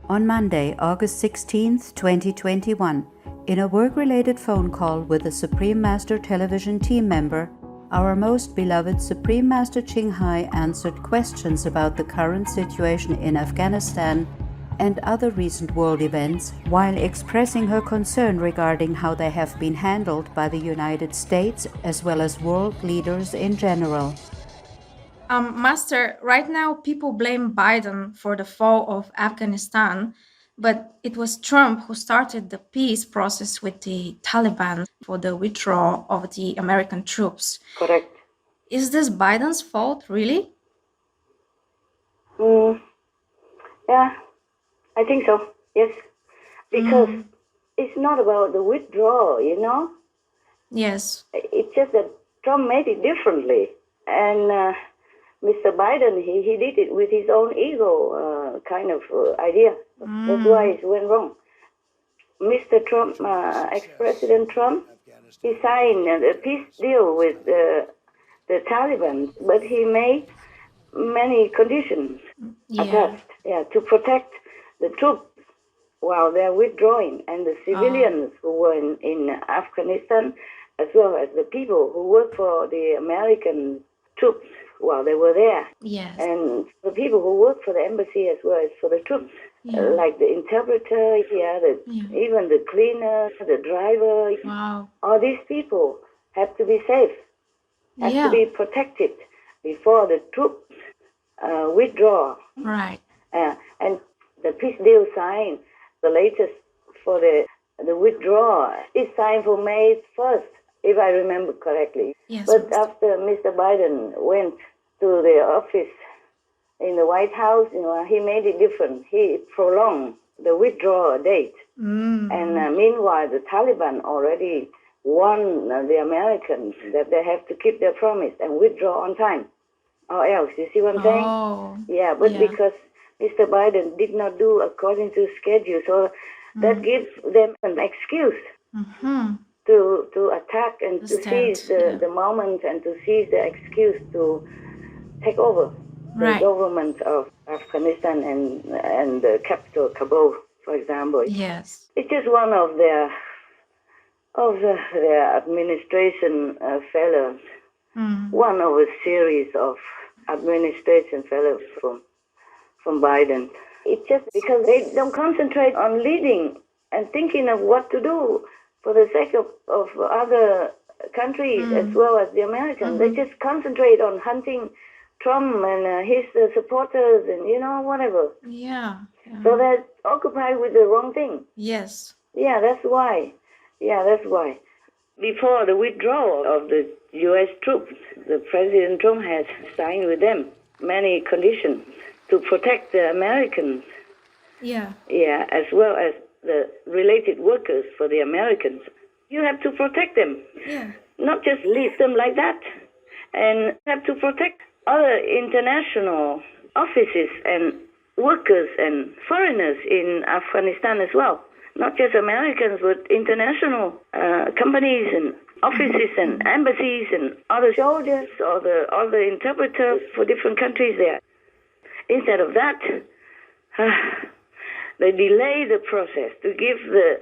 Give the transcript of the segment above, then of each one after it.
On Monday, August 16, 2021, in a work-related phone call with a Supreme Master Television team member, our most beloved Supreme Master Ching Hai answered questions about the current situation in Afghanistan and other recent world events while expressing her concern regarding how they have been handled by the United States as well as world leaders in general. Master, right now people blame Biden for the fall of Afghanistan, but it was Trump who started the peace process with the Taliban for the withdrawal of the American troops. Correct. Is this Biden's fault, really? Yeah, I think so, yes. Because it's not about the withdrawal, Yes. It's just that Trump made it differently. And Mr. Biden, he did it with his own ego kind of idea. That's why it went wrong. Mr. Trump, ex-President Trump, he signed a peace deal with the Taliban, but he made many conditions attached to protect the troops while they're withdrawing and the civilians who were in Afghanistan, as well as the people who work for the American troops while they were there. Yes. And the people who work for the embassy as well as for the troops, like the interpreter, even the cleaner, the driver. Wow. All these people have to be safe, have to be protected before the troops withdraw. Right. And the peace deal signed, the latest for the withdrawal, is signed for May 1st, if I remember correctly. Yes. But after Mr. Biden went to the office in the White House, he made it different. He prolonged the withdrawal date. And meanwhile, the Taliban already warned the Americans that they have to keep their promise and withdraw on time, or else. You see what I'm saying? Yeah, but because Mr. Biden did not do according to schedule, so that gives them an excuse to attack and to seize the moment and to seize the excuse to take over the government of Afghanistan and the capital, Kabul, for example. Yes. It's just one of their administration failures. One of a series of administration failures from Biden. It's just because they don't concentrate on leading and thinking of what to do for the sake of other countries as well as the Americans. They just concentrate on hunting Trump and his supporters and, whatever. Yeah. So they're occupied with the wrong thing. Yes. Yeah, that's why. Before the withdrawal of the U.S. troops, the President Trump has signed with them many conditions to protect the Americans. Yeah. Yeah, as well as the related workers for the Americans. You have to protect them. Yeah. Not just leave them like that. And have to protect other international offices and workers and foreigners in Afghanistan as well. Not just Americans, but international companies and offices and embassies and other soldiers or the interpreters for different countries there. Instead of that, they delay the process to give the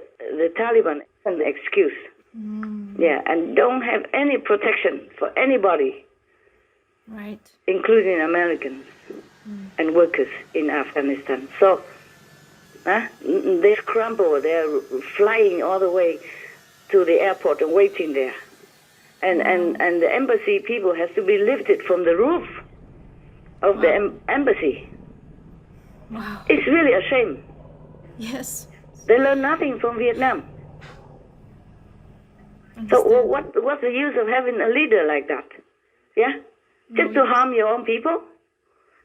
Taliban an excuse. Yeah, and don't have any protection for anybody, right, including Americans and workers in Afghanistan. So they scramble. They're flying all the way to the airport and waiting there. And the embassy people has to be lifted from the roof of the embassy. Wow. It's really a shame. Yes. They learn nothing from Vietnam. So what's the use of having a leader like that? Yeah? Just to harm your own people?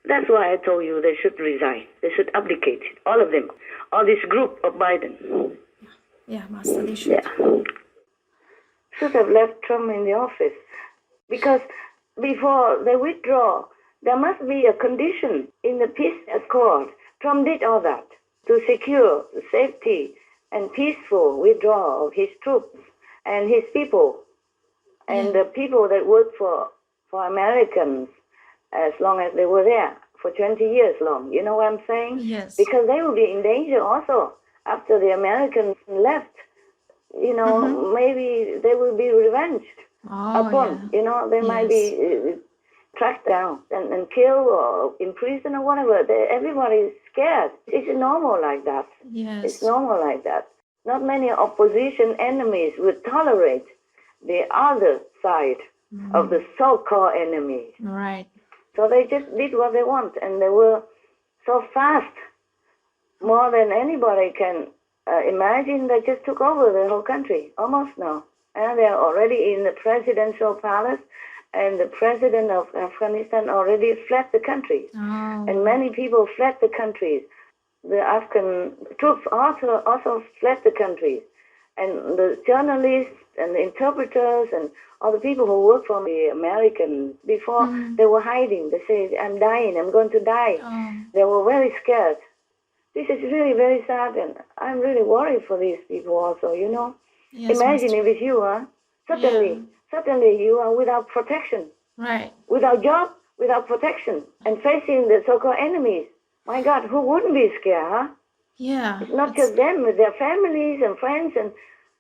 That's why I told you they should resign. They should abdicate, all of them. All this group of Biden. Yeah, Master, they should. Yeah. Should have left Trump in the office. Because before they withdraw, there must be a condition in the peace accord. Trump did all that to secure the safety and peaceful withdrawal of his troops and his people and the people that work for Americans as long as they were there for 20 years long. You know what I'm saying? Yes. Because they will be in danger also after the Americans left. You know, maybe they will be revenged upon. Yeah. You know, they might be tracked down and killed or imprisoned or whatever. Everybody is scared. It's normal like that. Yes. It's normal like that. Not many opposition enemies would tolerate the other side of the so-called enemies. Right. So they just did what they want, and they were so fast, more than anybody can imagine. They just took over the whole country, almost now. And they're already in the presidential palace, and the president of Afghanistan already fled the country. Oh. And many people fled the country. The Afghan troops also fled the country. And the journalists and the interpreters and all the people who worked for the Americans before, they were hiding. They say, I'm dying, I'm going to die. Oh. They were very scared. This is really very sad, and I'm really worried for these people also, you know. Yes, Imagine Master. if it's you, suddenly you are without protection, Right. without job, without protection, and facing the so-called enemies. My God, who wouldn't be scared, huh? Yeah. It's not just them, but their families and friends and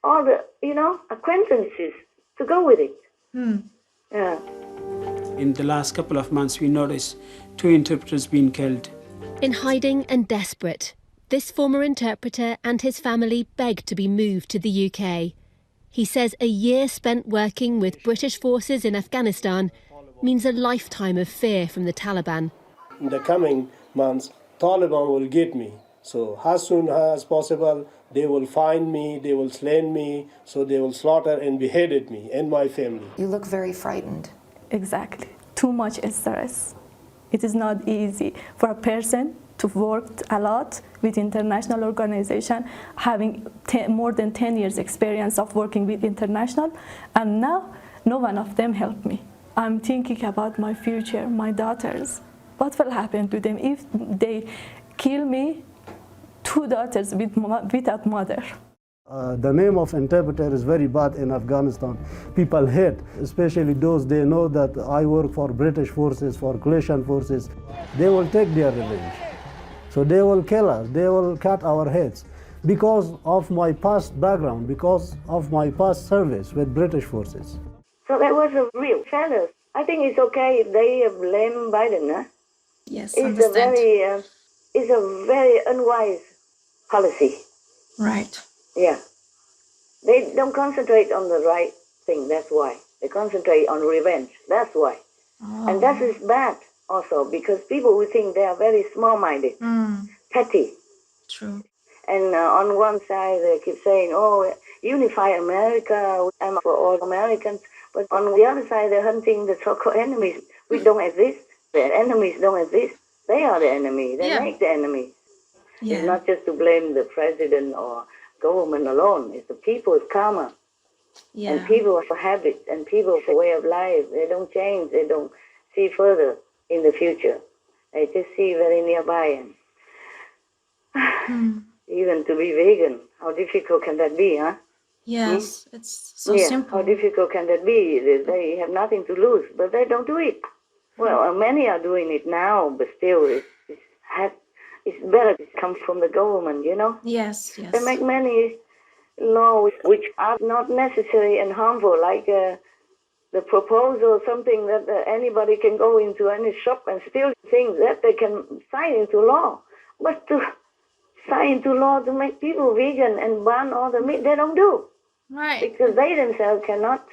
all the, you know, acquaintances to go with it. Yeah. In the last couple of months, we noticed 2 interpreters being killed. In hiding and desperate, this former interpreter and his family begged to be moved to the UK. He says a year spent working with British forces in Afghanistan means a lifetime of fear from the Taliban. In the coming months, Taliban will get me. So as soon as possible, they will find me, they will slay me, so they will slaughter and beheaded me and my family. You look very frightened. Exactly. Too much stress. It is not easy for a person to work a lot with international organization, having more than 10 years experience of working with international, and now no one of them helped me. I'm thinking about my future, my daughters. What will happen to them if they kill me, 2 daughters without mother? The name of interpreter is very bad in Afghanistan. People hate, especially those they know that I work for British forces, for coalition forces. They will take their revenge. So they will kill us, they will cut our heads because of my past background, because of my past service with British forces. So that was a real failure. I think it's okay if they blame Biden, huh? Yes, It's a very unwise policy. Right. Yeah. They don't concentrate on the right thing, that's why. They concentrate on revenge, that's why. Oh. And that is bad also, because people will think they are very small-minded, petty. True. And on one side, they keep saying, oh, unify America, I'm for all Americans. But on the other side, they're hunting the so-called enemies, which don't exist. The enemies don't exist. They are the enemy. They make the enemy. Yeah. It's not just to blame the president or government alone. It's the people's karma. Yeah. And people's habits and people's way of life. They don't change. They don't see further in the future. They just see very nearby. And even to be vegan, how difficult can that be, huh? Yes, it's so simple. How difficult can that be? They have nothing to lose, but they don't do it. Well, many are doing it now, but still, it's better to come from the government, you know? Yes, yes. They make many laws which are not necessary and harmful, like the proposal, something that anybody can go into any shop and steal things that they can sign into law. But to sign into law to make people vegan and ban all the meat, they don't do. Right. Because they themselves cannot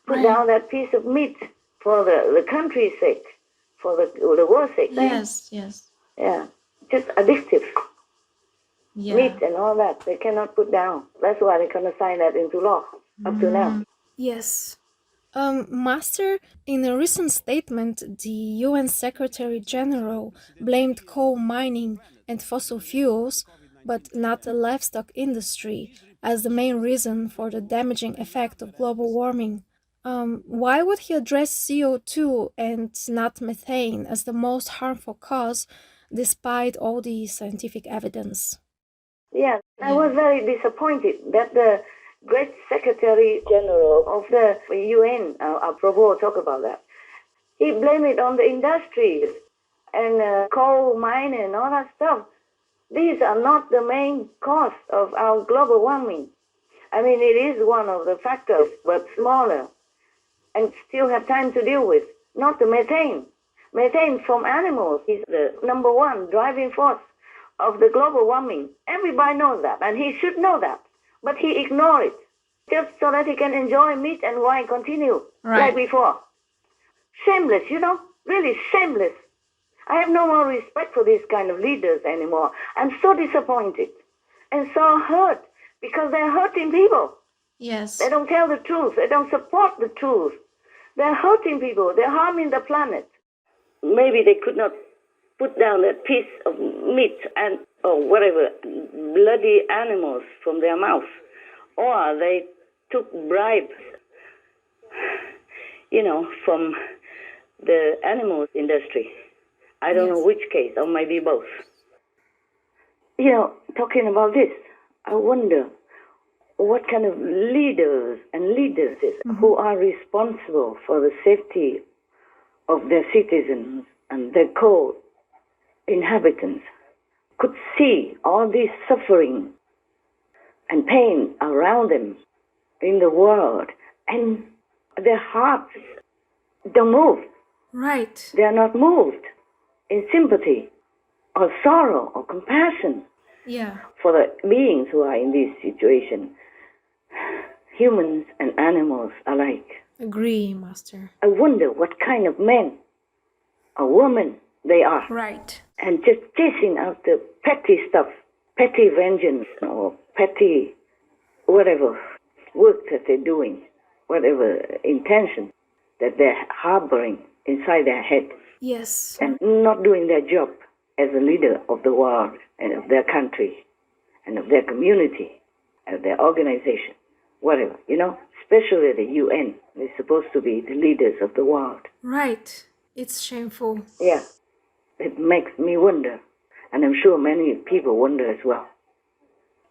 put down that piece of meat for the country's sake, for the world's sake. Yes, yes. Yeah, just addictive. Yeah. Meat and all that, they cannot put down. That's why they cannot sign that into law up to now. Yes. Master, in a recent statement, the UN Secretary General blamed coal mining and fossil fuels, but not the livestock industry, as the main reason for the damaging effect of global warming. Why would he address CO2 and not methane as the most harmful cause, despite all the scientific evidence? Yeah, I was very disappointed that the great Secretary General of the UN, apropos, talk about that, he blamed it on the industry. and coal mining and all that stuff. These are not the main cause of our global warming. I mean, it is one of the factors, but smaller, and still have time to deal with. Not the methane. Methane from animals is the number one driving force of the global warming. Everybody knows that, and he should know that. But he ignored it, just so that he can enjoy meat and wine continue like before. Shameless, really shameless. I have no more respect for these kind of leaders anymore. I'm so disappointed and so hurt because they're hurting people. Yes. They don't tell the truth. They don't support the truth. They're hurting people. They're harming the planet. Maybe they could not put down that piece of meat and or whatever, bloody animals from their mouth. Or they took bribes, from the animals industry. I don't know which case, or maybe both. Talking about this, I wonder what kind of leaders and leadresses who are responsible for the safety of their citizens and their co-inhabitants could see all this suffering and pain around them in the world, and their hearts don't move. Right. They are not moved in sympathy or sorrow or compassion for the beings who are in this situation. Humans and animals alike. Agree, Master. I wonder what kind of men or women they are. Right. And just chasing after petty stuff, petty vengeance or petty whatever work that they're doing, whatever intention that they're harboring inside their head. Yes. And not doing their job as a leader of the world and of their country and of their community and of their organization, whatever, especially the UN. They're supposed to be the leaders of the world. Right. It's shameful. Yeah. It makes me wonder. And I'm sure many people wonder as well.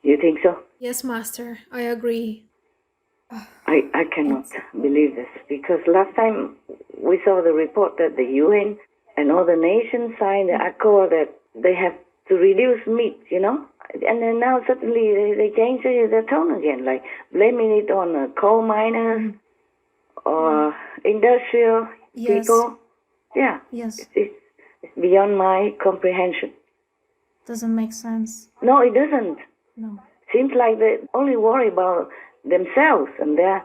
You think so? Yes, Master. I agree. I cannot believe this, because last time we saw the report that the UN and all the nations signed the accord that they have to reduce meat, and then now suddenly they change their tone again, like blaming it on coal miners or industrial people. Yeah. Yes. It's beyond my comprehension. Doesn't make sense. No, it doesn't. No. Seems like they only worry about themselves and their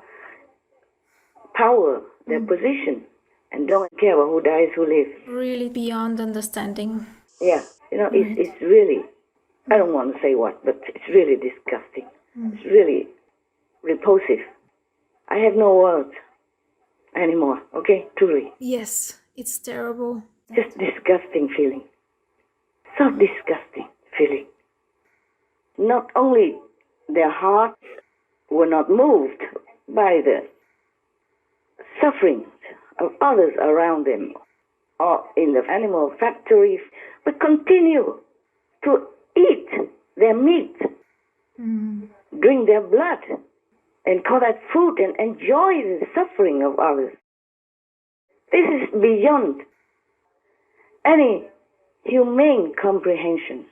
power, their position, and don't care about who dies, who lives. Really beyond understanding. Yeah, it's really, I don't want to say what, but it's really disgusting. It's really repulsive. I have no words anymore, okay, truly. Yes, it's terrible. Just disgusting feeling. So disgusting feeling. Not only their hearts were not moved by the sufferings of others around them or in the animal factories, but continue to eat their meat, drink their blood, and call that food and enjoy the suffering of others. This is beyond any humane comprehension.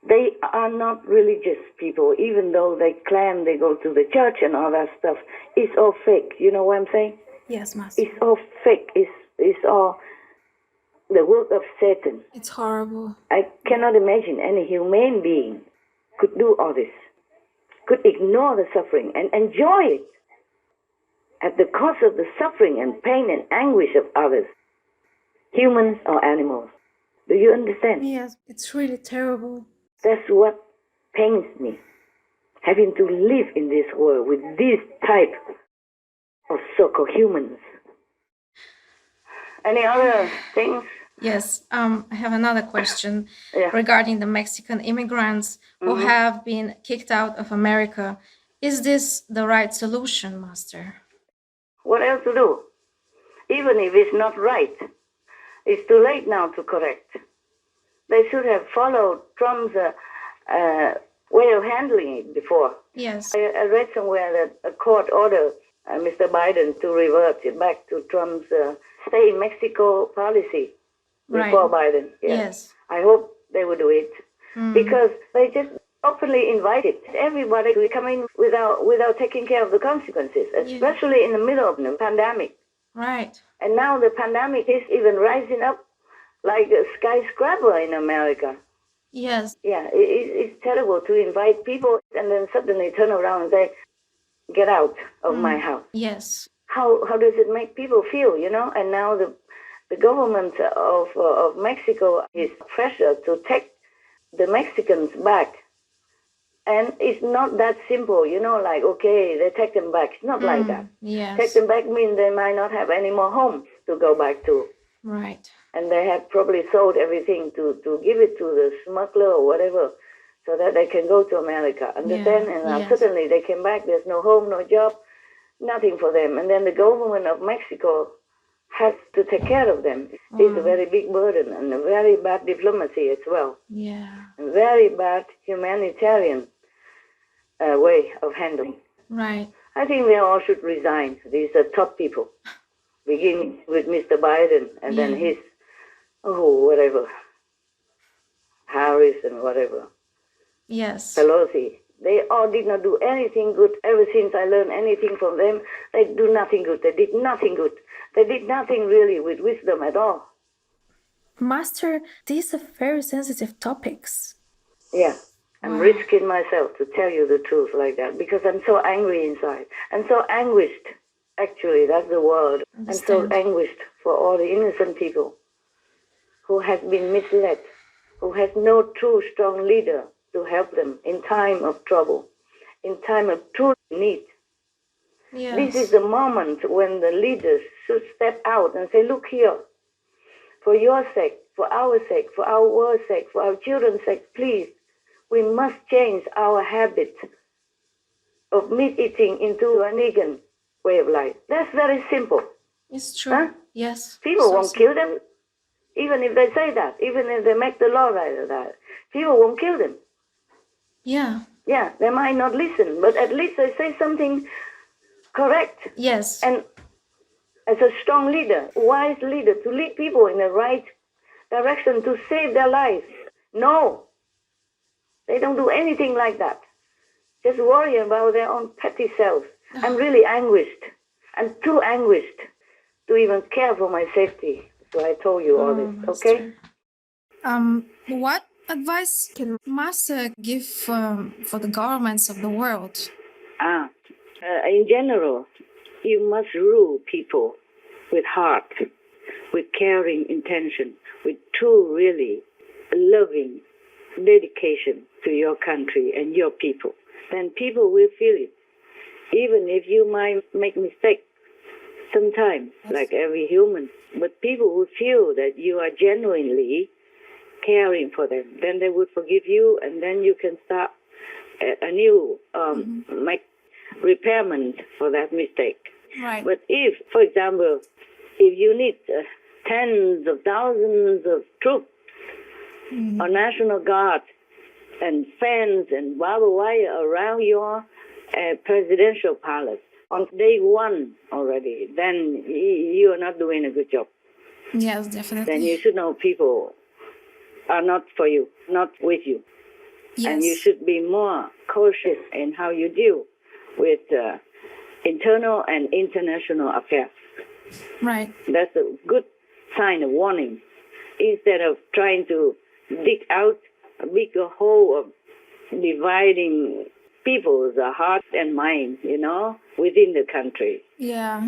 They are not religious people, even though they claim they go to the church and all that stuff. It's all fake. You know what I'm saying? Yes, Master. It's all fake. It's all the work of Satan. It's horrible. I cannot imagine any humane being could do all this, could ignore the suffering and enjoy it at the cost of the suffering and pain and anguish of others, humans or animals. Do you understand? Yes, it's really terrible. That's what pains me, having to live in this world with this type of so-called humans. Any other things? Yes, I have another question regarding the Mexican immigrants who have been kicked out of America. Is this the right solution, Master? What else to do? Even if it's not right, it's too late now to correct. They should have followed Trump's way of handling it before. Yes. I read somewhere that a court ordered Mr. Biden to revert it back to Trump's stay in Mexico policy. before Biden. Yes. I hope they would do it because they just openly invited everybody to come in without taking care of the consequences, especially in the middle of the pandemic. Right. And now the pandemic is even rising up like a skyscraper in America. Yes. Yeah, it's terrible to invite people and then suddenly turn around and say, get out of my house. Yes. How does it make people feel, you know? And now the government of Mexico is pressure to take the Mexicans back. And it's not that simple, you know, like, okay, they take them back. It's not like that. Yes. Take them back means they might not have any more homes to go back to. Right. And they have probably sold everything to give it to the smuggler or whatever so that they can go to America. Understand? And now suddenly they came back, there's no home, no job, nothing for them. And then the government of Mexico has to take care of them. It's a very big burden and a very bad diplomacy as well. Yeah. A very bad humanitarian way of handling. Right. I think they all should resign. These are top people, beginning with Mr. Biden and then his, whatever, Harris and whatever. Yes. Pelosi. They all did not do anything good. Ever since I learned anything from them, they do nothing good. They did nothing good. They did nothing really with wisdom at all. Master, these are very sensitive topics. Yeah. I'm risking myself to tell you the truth like that because I'm so angry inside. I'm so anguished. Actually, that's the word. I'm so anguished for all the innocent people who have been misled, who has no true strong leader to help them in time of trouble, in time of true need. Yes. This is the moment when the leaders should step out and say, look here, for your sake, for our sake, for our world's sake, for our children's sake, please, we must change our habit of meat eating into a vegan way of life. That's very simple. It's true. Huh? Yes. People won't kill them, even if they say that, even if they make the law like that. People won't kill them. Yeah. Yeah, they might not listen, but at least they say something correct. Yes. And as a strong leader, wise leader, to lead people in the right direction, to save their lives. No. They don't do anything like that. Just worry about their own petty selves. I'm really anguished. I'm too anguished to even care for my safety. So I told you all this, okay? What advice can Master give for the governments of the world? In general, you must rule people with heart, with caring intention, with true, really loving dedication to your country and your people. Then people will feel it. Even if you might make mistakes sometimes, like every human, but people will feel that you are genuinely caring for them. Then they will forgive you, and then you can start a new make repairment for that mistake. Right. But if, for example, if you need tens of thousands of troops or National Guard and fence and barbed wire around your presidential palace on day one already, then you are not doing a good job. Yes, definitely. Then you should know people are not for you, not with you. Yes. And you should be more cautious in how you deal with internal and international affairs. Right. That's a good sign of warning. Instead of trying to dig out a bigger hole of dividing people's heart and mind, you know, within the country. Yeah.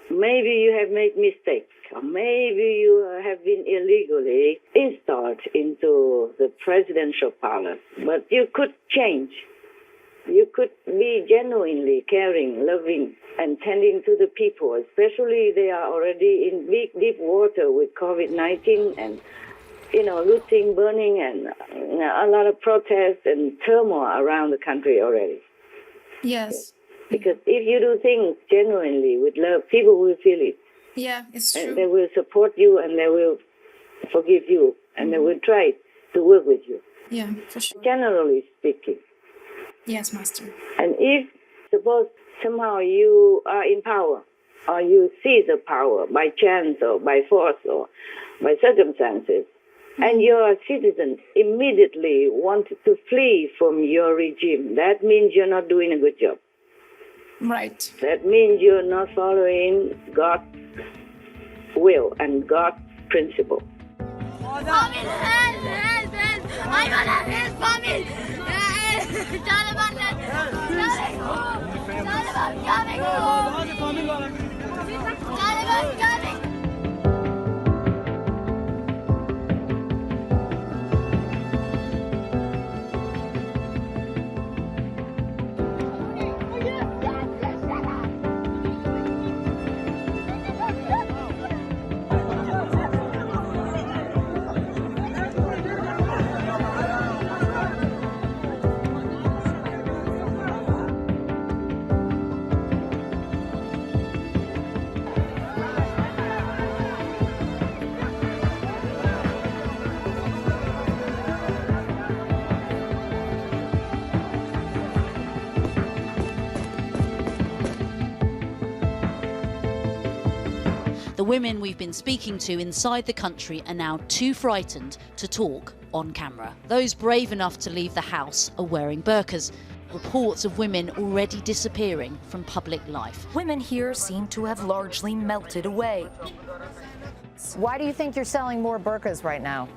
Maybe you have made mistakes, or maybe you have been illegally installed into the presidential palace, but you could change. You could be genuinely caring, loving, and tending to the people, especially they are already in big, deep water with COVID-19 and, you know, looting, burning, and a lot of protests and turmoil around the country already. Yes. Because if you do things genuinely with love, people will feel it. Yeah, it's true. And they will support you and they will forgive you and they will try to work with you. Yeah, for sure. Generally speaking. Yes, Master. And if, suppose, somehow you are in power or you seize the power by chance or by force or by circumstances, and your citizens immediately wanted to flee from your regime, that means you're not doing a good job. Right. That means you're not following God's will and God's principle. The women we've been speaking to inside the country are now too frightened to talk on camera. Those brave enough to leave the house are wearing burqas. Reports of women already disappearing from public life. Women here seem to have largely melted away. Why do you think you're selling more burqas right now?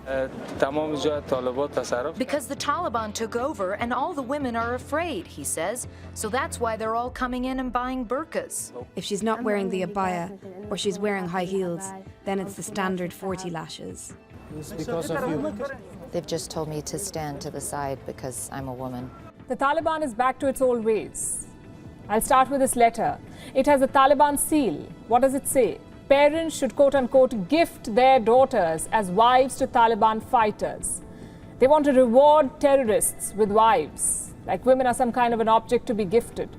Because the Taliban took over and all the women are afraid, he says. So that's why they're all coming in and buying burqas. If she's not wearing the abaya or she's wearing high heels, then it's the standard 40 lashes. It's because of you. They've just told me to stand to the side because I'm a woman. The Taliban is back to its old ways. I'll start with this letter. It has a Taliban seal. What does it say? Parents should quote-unquote gift their daughters as wives to Taliban fighters. They want to reward terrorists with wives, like women are some kind of an object to be gifted.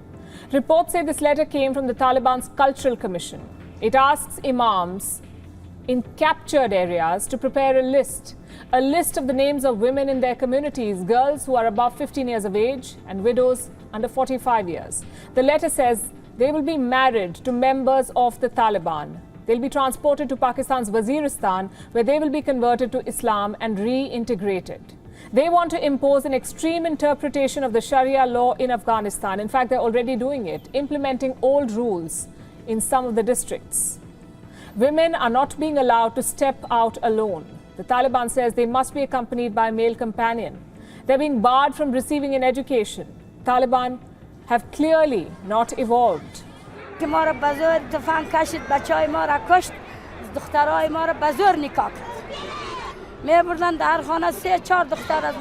Reports say this letter came from the Taliban's Cultural Commission. It asks imams in captured areas to prepare a list of the names of women in their communities, girls who are above 15 years of age and widows under 45 years. The letter says they will be married to members of the Taliban. They'll be transported to Pakistan's Waziristan, where they will be converted to Islam and reintegrated. They want to impose an extreme interpretation of the Sharia law in Afghanistan. In fact, they're already doing it, implementing old rules in some of the districts. Women are not being allowed to step out alone. The Taliban says they must be accompanied by a male companion. They're being barred from receiving an education. Taliban have clearly not evolved. که ما را به زور تفنگ کشید، بچهای ما را کشت، دخترهای ما را به زور نکاح کرد. میبردن در خانه 3-4 دختر از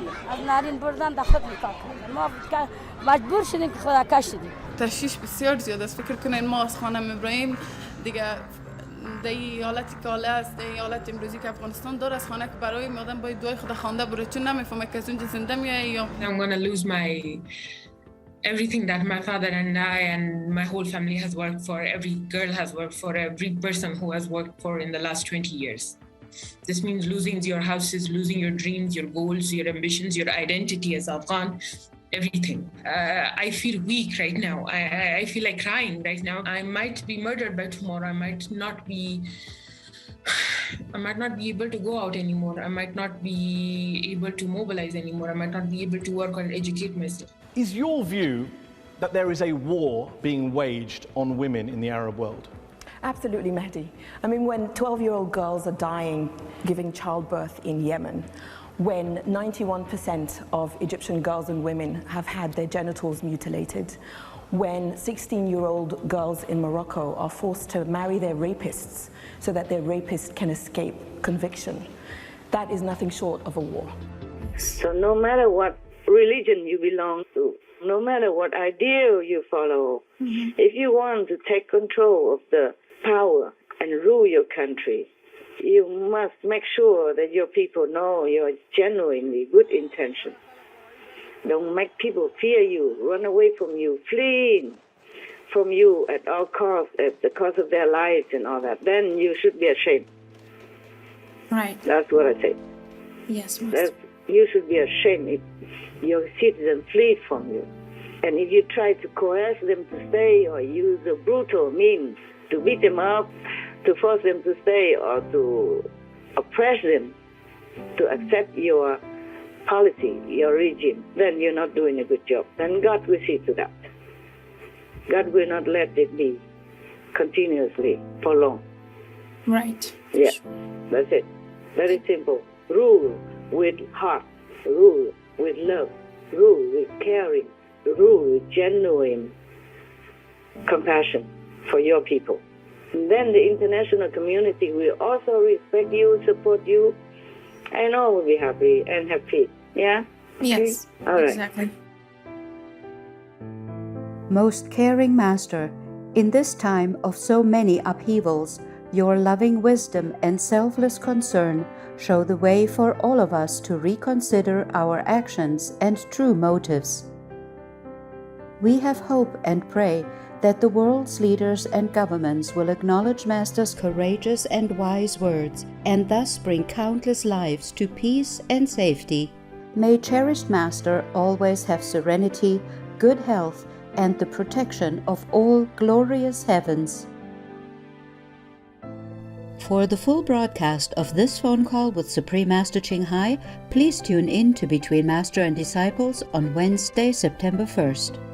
نارین بردن در خود نکاح کردن. ما مجبور شدیم که خدا کشیدیم. تشویش بسیار زیاد است. فکر کنین ما از خانه میبریم دیگه دی حالتی که حاله است، دی حالت امروزی که افغانستان داره، از خانه که برای آدم باید دعای خدا خوانده بره، چون نمیفهمه که از اونجا زنده میای یا I'm going to lose everything that my father and I and my whole family has worked for, every girl has worked for, every person who has worked for in the last 20 years. This means losing your houses, losing your dreams, your goals, your ambitions, your identity as Afghan, everything. I feel weak right now. I feel like crying right now. I might be murdered by tomorrow. I might not be able to go out anymore. I might not be able to mobilize anymore. I might not be able to work or educate myself. Is your view that there is a war being waged on women in the Arab world? Absolutely, Mehdi. I mean, when 12-year-old girls are dying giving childbirth in Yemen, when 91% of Egyptian girls and women have had their genitals mutilated, when 16-year-old girls in Morocco are forced to marry their rapists so that their rapist can escape conviction, that is nothing short of a war. So no matter what religion you belong to, no matter what ideal you follow, if you want to take control of the power and rule your country, you must make sure that your people know your genuinely good intention. Don't make people fear you, run away from you, flee from you at all costs, at the cost of their lives and all that. Then you should be ashamed. Right. That's what I say. Yes, Master. You should be ashamed if your citizens flee from you. And if you try to coerce them to stay or use a brutal means to beat them up, to force them to stay or to oppress them to accept your policy, your regime, then you're not doing a good job. Then God will see to that. God will not let it be continuously for long. Right. Yeah, that's it. Very simple. Rule with heart, rule with love, rule with caring, rule with genuine compassion for your people. And then the international community will also respect you, support you, and all will be happy and have peace. Yeah? Yes, okay? All right. exactly. Most caring Master, in this time of so many upheavals, your loving wisdom and selfless concern show the way for all of us to reconsider our actions and true motives. We have hope and pray that the world's leaders and governments will acknowledge Master's courageous and wise words and thus bring countless lives to peace and safety. May cherished Master always have serenity, good health, and the protection of all glorious heavens. For the full broadcast of this phone call with Supreme Master Ching Hai, please tune in to Between Master and Disciples on Wednesday, September 1st.